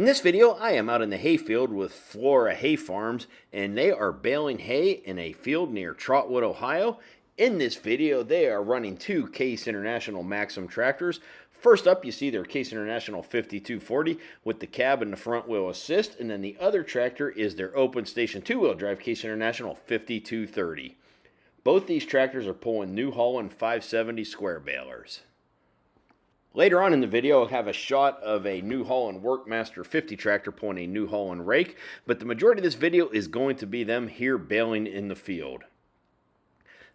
In this video, I am out in the hayfield with Flora Hay Farms, and they are baling hay in a field near Trotwood, Ohio. In this video, they are running two Case International Maxum tractors. First up, you see their Case International 5240 with the cab and the front wheel assist, and then the other tractor is their open station two-wheel drive Case International 5230. Both these tractors are pulling New Holland 570 square balers. Later on in the video, I'll have a shot of a New Holland Workmaster 50 tractor pulling a New Holland rake, but the majority of this video is going to be them here baling in the field.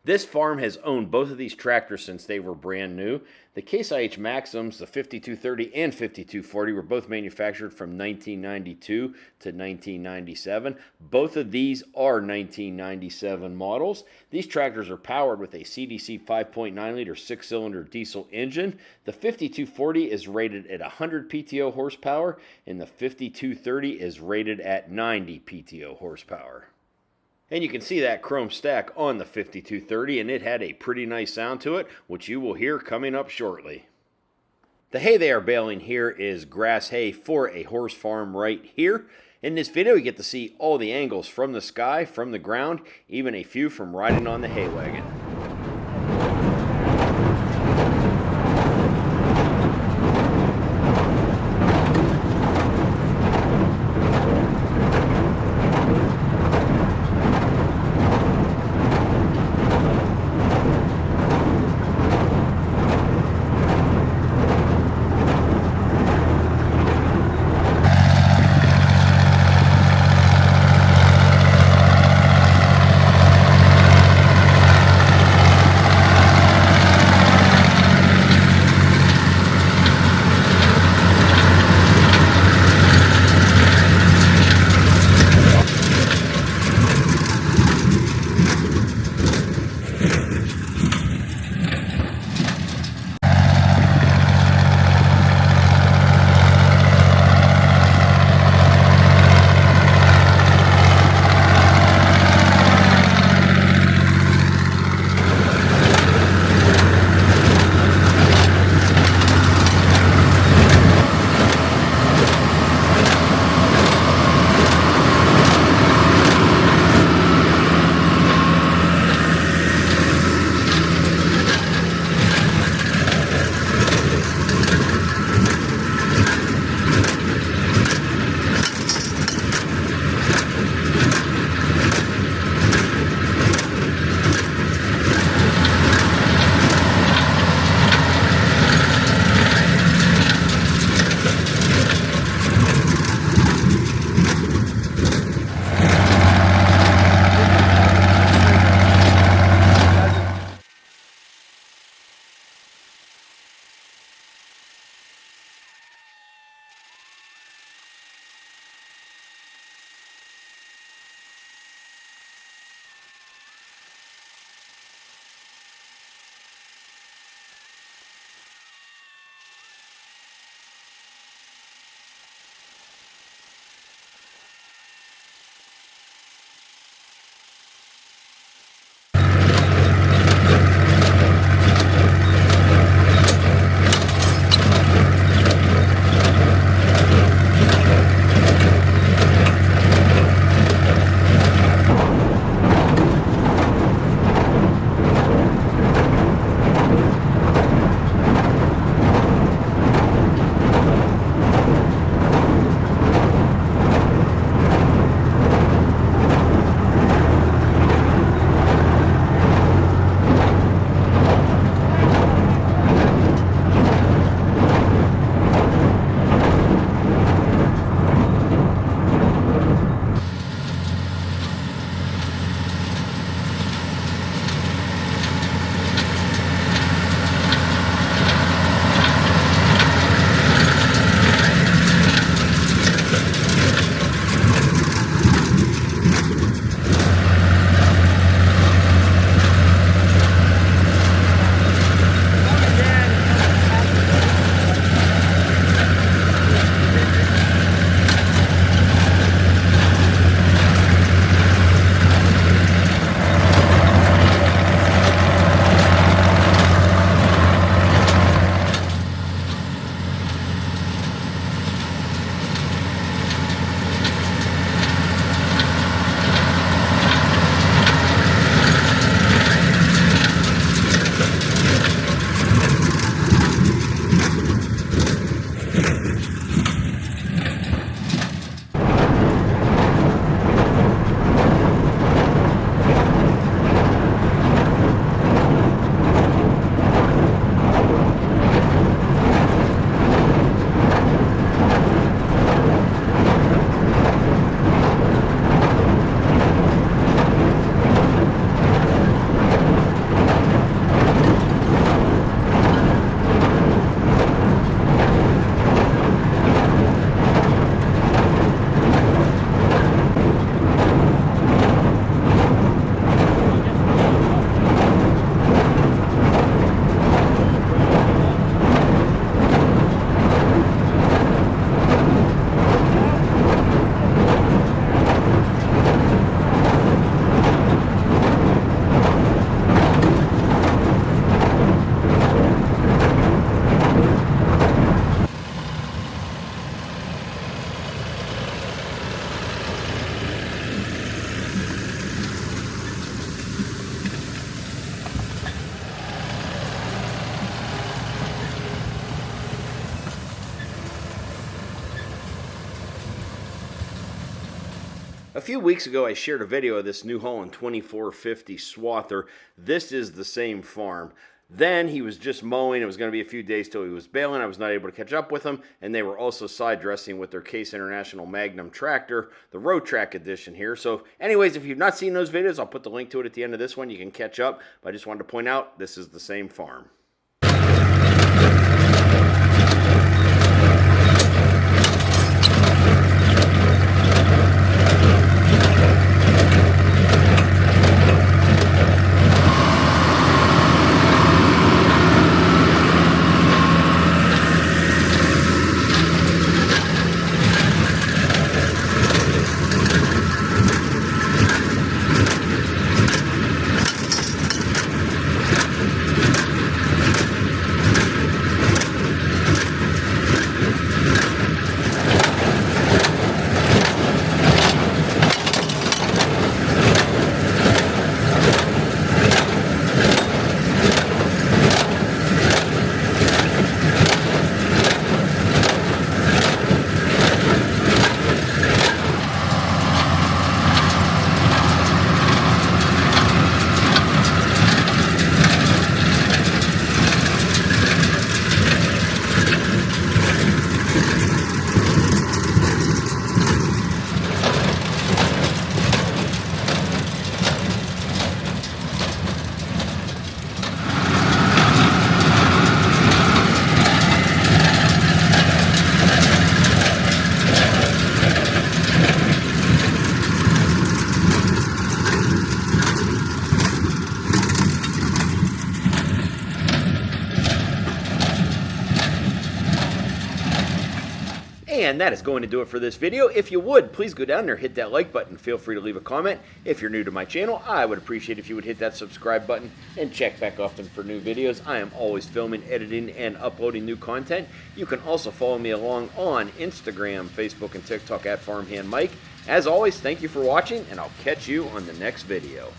This farm has owned both of these tractors since they were brand new. The Case IH Maxums, the 5230 and 5240, were both manufactured from 1992 to 1997. Both of these are 1997 models. These tractors are powered with a CDC 5.9 liter 6-cylinder diesel engine. The 5240 is rated at 100 PTO horsepower, and the 5230 is rated at 90 PTO horsepower. And you can see that chrome stack on the 5230, and it had a pretty nice sound to it, which you will hear coming up shortly. The hay they are baling here is grass hay for a horse farm right here. In this video, you get to see all the angles from the sky, from the ground, even a few from riding on the hay wagon. A few weeks ago I shared a video of this New Holland 2450 swather. This is the same farm. Then he was just mowing. It was going to be a few days till he was baling. I was not able to catch up with him. And they were also side dressing with their Case International Magnum tractor, the RowTrac edition here. So anyways, if you've not seen those videos, I'll put the link to it at the end of this one. You can catch up. But I just wanted to point out this is the same farm. And that is going to do it for this video. If you would, please go down there, hit that like button. Feel free to leave a comment. If you're new to my channel, I would appreciate if you would hit that subscribe button and check back often for new videos. I am always filming, editing, and uploading new content. You can also follow me along on Instagram, Facebook, and TikTok at Farmhand Mike. As always, thank you for watching, and I'll catch you on the next video.